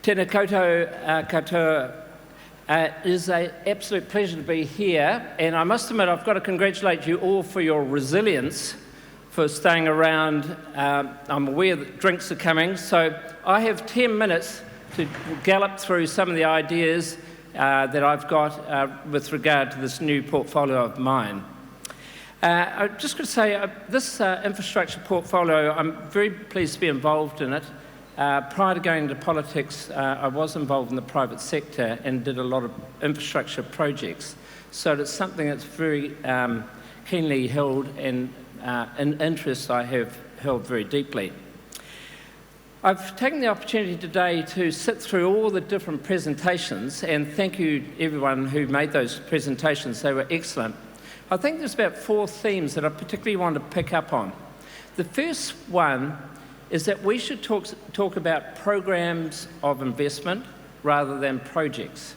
Tēnā koutou katoa. It is an absolute pleasure to be here, and I must admit I've got to congratulate you all for your resilience, for staying around. I'm aware that drinks are coming, so I have 10 minutes to gallop through some of the ideas that I've got with regard to this new portfolio of mine. I'm just going to say, this infrastructure portfolio, I'm very pleased to be involved in it. Prior to going into politics, I was involved in the private sector and did a lot of infrastructure projects. So it's something that's very keenly held and an interest I have held very deeply. I've taken the opportunity today to sit through all the different presentations, and thank you everyone who made those presentations. They were excellent. I think there's about 4 themes that I particularly want to pick up on. The first one is that we should talk about programs of investment rather than projects.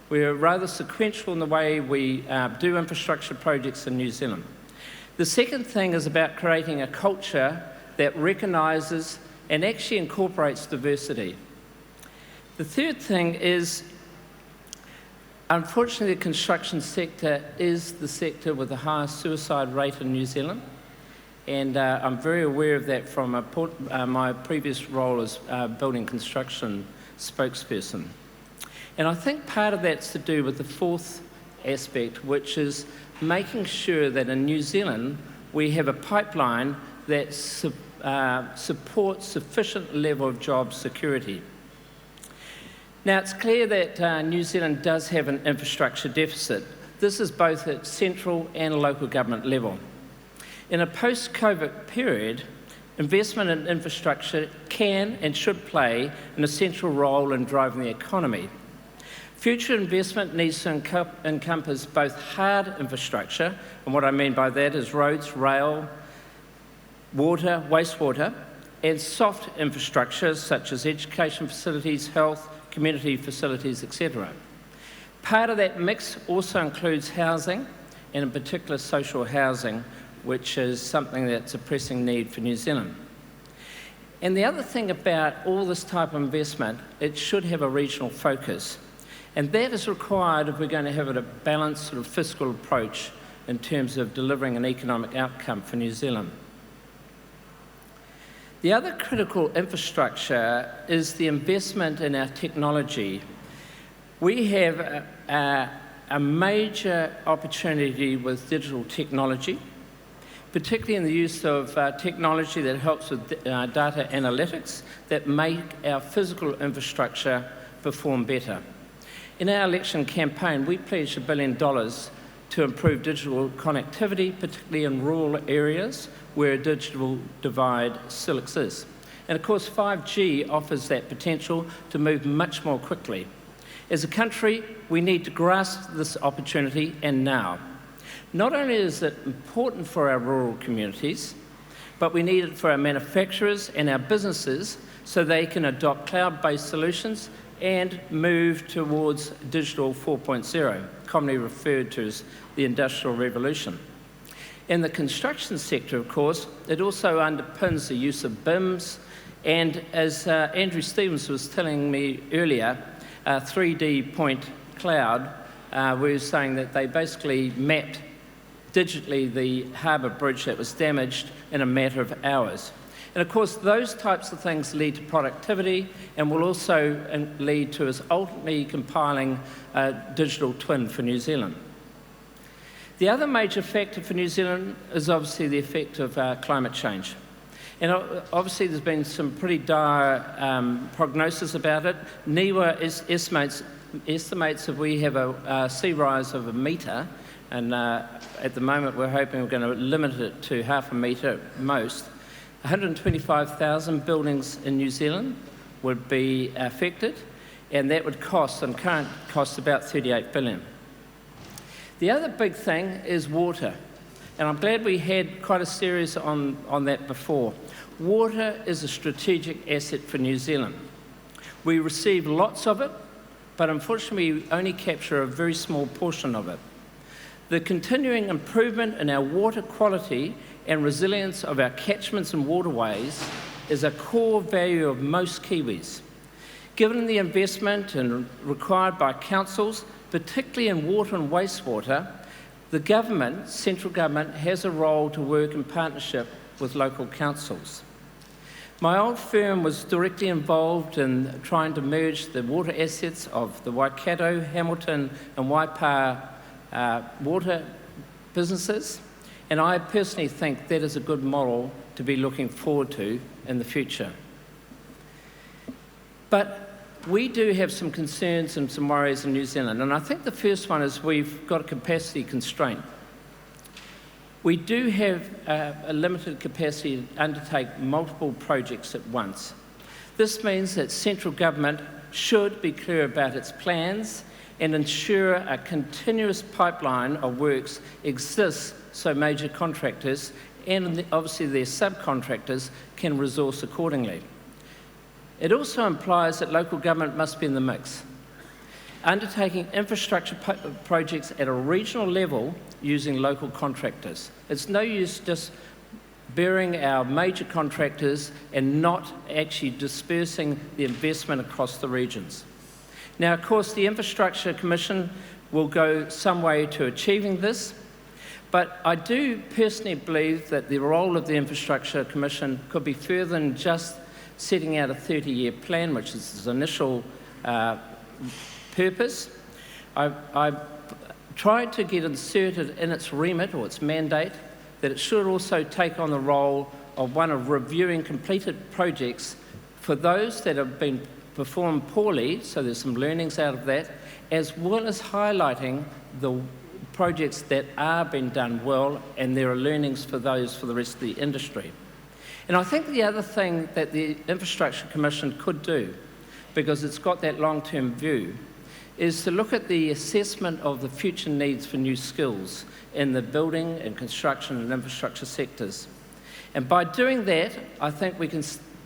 We're rather sequential in the way we do infrastructure projects in New Zealand. The second thing is about creating a culture that recognises and actually incorporates diversity. The third thing is, unfortunately, the construction sector is the sector with the highest suicide rate in New Zealand. And I'm very aware of that from my previous role as building construction spokesperson. And I think part of that's to do with the fourth aspect, which is making sure that in New Zealand we have a pipeline that supports sufficient level of job security. Now, it's clear that New Zealand does have an infrastructure deficit. This is both at central and local government level. In a post-COVID period, investment in infrastructure can and should play an essential role in driving the economy. Future investment needs to encompass both hard infrastructure, and what I mean by that is roads, rail, water, wastewater, and soft infrastructure such as education facilities, health, community facilities, etc. Part of that mix also includes housing, and in particular social housing, which is something that's a pressing need for New Zealand. And the other thing about all this type of investment, it should have a regional focus. And that is required if we're going to have a balanced sort of fiscal approach in terms of delivering an economic outcome for New Zealand. The other critical infrastructure is the investment in our technology. We have a major opportunity with digital technology, particularly in the use of technology that helps with data analytics that make our physical infrastructure perform better. In our election campaign, we pledged $1 billion to improve digital connectivity, particularly in rural areas where a digital divide still exists. And of course, 5G offers that potential to move much more quickly. As a country, we need to grasp this opportunity, and now. Not only is it important for our rural communities, but we need it for our manufacturers and our businesses so they can adopt cloud-based solutions and move towards Digital 4.0, commonly referred to as the Industrial Revolution. In the construction sector, of course, it also underpins the use of BIMs, and as Andrew Stevens was telling me earlier, 3D Point Cloud, we were saying that they basically mapped digitally the harbour bridge that was damaged in a matter of hours. And of course, those types of things lead to productivity and will also lead to us ultimately compiling a digital twin for New Zealand. The other major factor for New Zealand is obviously the effect of climate change. And obviously there's been some pretty dire prognosis about it. NIWA estimates that we have a sea rise of 1 metre, and at the moment we're hoping we're going to limit it to 0.5 metre at most. 125,000 buildings in New Zealand would be affected, and that would cost, and current cost, about $38 billion. The other big thing is water, and I'm glad we had quite a series on that before. Water is a strategic asset for New Zealand. We receive lots of it, but unfortunately we only capture a very small portion of it. The continuing improvement in our water quality and resilience of our catchments and waterways is a core value of most Kiwis. Given the investment required by councils, particularly in water and wastewater, the government, central government, has a role to work in partnership with local councils. My old firm was directly involved in trying to merge the water assets of the Waikato, Hamilton and Waipa water businesses, and I personally think that is a good model to be looking forward to in the future. But we do have some concerns and some worries in New Zealand, and I think the first one is we've got a capacity constraint. We do have a limited capacity to undertake multiple projects at once. This means that central government should be clear about its plans and ensure a continuous pipeline of works exists so major contractors and obviously their subcontractors can resource accordingly. It also implies that local government must be in the mix. Undertaking infrastructure projects at a regional level using local contractors. It's no use just burying our major contractors and not actually dispersing the investment across the regions. Now, of course, the Infrastructure Commission will go some way to achieving this, but I do personally believe that the role of the Infrastructure Commission could be further than just setting out a 30-year plan, which is its initial purpose. I tried to get inserted in its remit or its mandate that it should also take on the role of one of reviewing completed projects for those that have been performed poorly, so there's some learnings out of that, as well as highlighting the projects that are being done well, and there are learnings for those for the rest of the industry. And I think the other thing that the Infrastructure Commission could do, because it's got that long-term view, is to look at the assessment of the future needs for new skills in the building and construction and infrastructure sectors. And by doing that, I think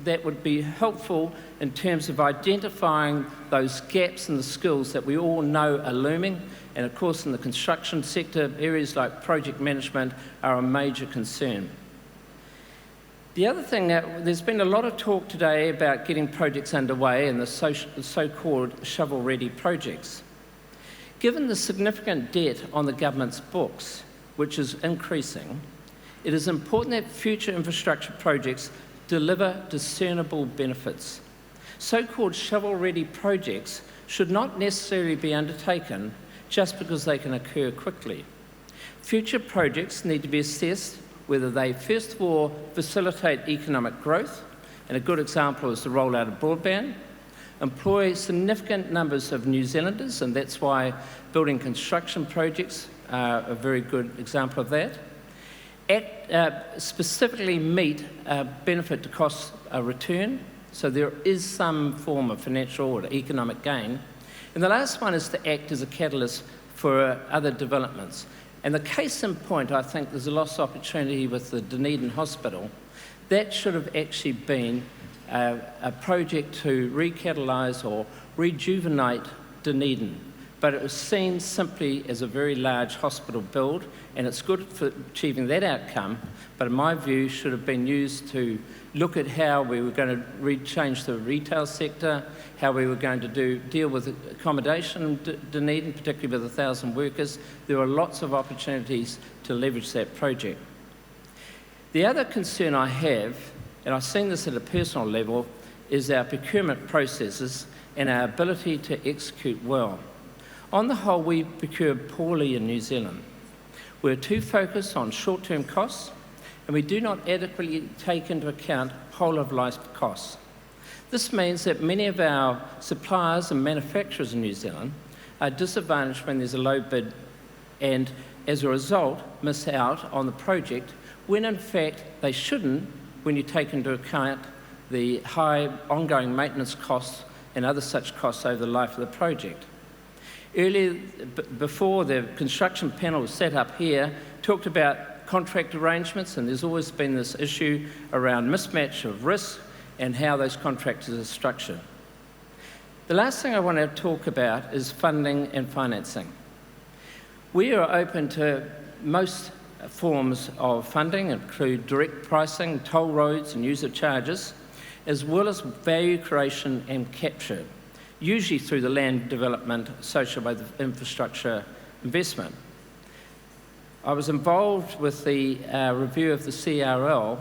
that would be helpful in terms of identifying those gaps in the skills that we all know are looming. And of course, in the construction sector, areas like project management are a major concern. The other thing, there's been a lot of talk today about getting projects underway and the so-called shovel-ready projects. Given the significant debt on the government's books, which is increasing, it is important that future infrastructure projects deliver discernible benefits. So-called shovel-ready projects should not necessarily be undertaken just because they can occur quickly. Future projects need to be assessed whether they first of all facilitate economic growth, and a good example is the rollout of broadband, employ significant numbers of New Zealanders, and that's why building construction projects are a very good example of that, specifically meet benefit to cost return, so there is some form of financial or economic gain. And the last one is to act as a catalyst for other developments. And the case in point, I think there's a lost opportunity with the Dunedin Hospital. That should have actually been a project to recatalyse or rejuvenate Dunedin. But it was seen simply as a very large hospital build, and it's good for achieving that outcome, but in my view should have been used to look at how we were going to change the retail sector, how we were going to deal with accommodation in Dunedin, particularly with 1,000 workers. There are lots of opportunities to leverage that project. The other concern I have, and I've seen this at a personal level, is our procurement processes and our ability to execute well. On the whole, we procure poorly in New Zealand. We're too focused on short-term costs, and we do not adequately take into account whole-of-life costs. This means that many of our suppliers and manufacturers in New Zealand are disadvantaged when there's a low bid, and as a result, miss out on the project, when in fact they shouldn't, when you take into account the high ongoing maintenance costs and other such costs over the life of the project. Earlier, before the construction panel was set up here, talked about contract arrangements, and there's always been this issue around mismatch of risk and how those contracts are structured. The last thing I want to talk about is funding and financing. We are open to most forms of funding, include direct pricing, toll roads and user charges, as well as value creation and capture. usually through the land development associated with infrastructure investment. I was involved with the review of the CRL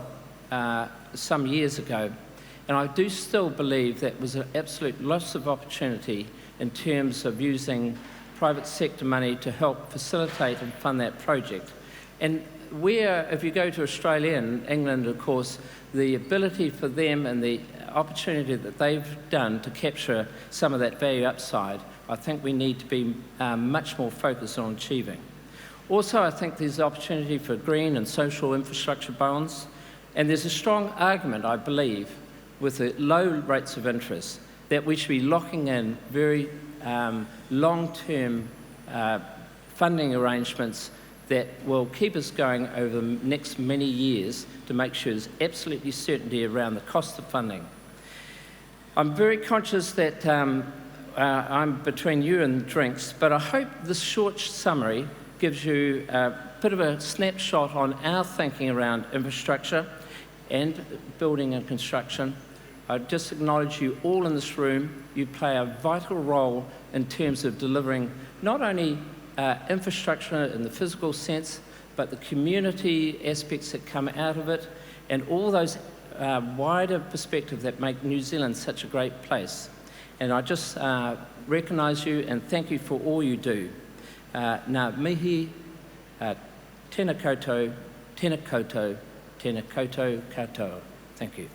some years ago, and I do still believe that was an absolute loss of opportunity in terms of using private sector money to help facilitate and fund that project. And if you go to Australia and England, of course, the ability for them and the opportunity that they've done to capture some of that value upside, I think we need to be much more focused on achieving. Also, I think there's opportunity for green and social infrastructure bonds, and there's a strong argument, I believe, with the low rates of interest, that we should be locking in very long-term funding arrangements that will keep us going over the next many years to make sure there's absolutely certainty around the cost of funding. I'm very conscious that I'm between you and drinks, but I hope this short summary gives you a bit of a snapshot on our thinking around infrastructure and building and construction. I just acknowledge you all in this room. You play a vital role in terms of delivering not only infrastructure in the physical sense, but the community aspects that come out of it, and all those wider perspectives that make New Zealand such a great place. And I just recognise you and thank you for all you do. Ngā mihi, tēnā koutou, tēnā koutou, tēnā koutou katoa. Thank you.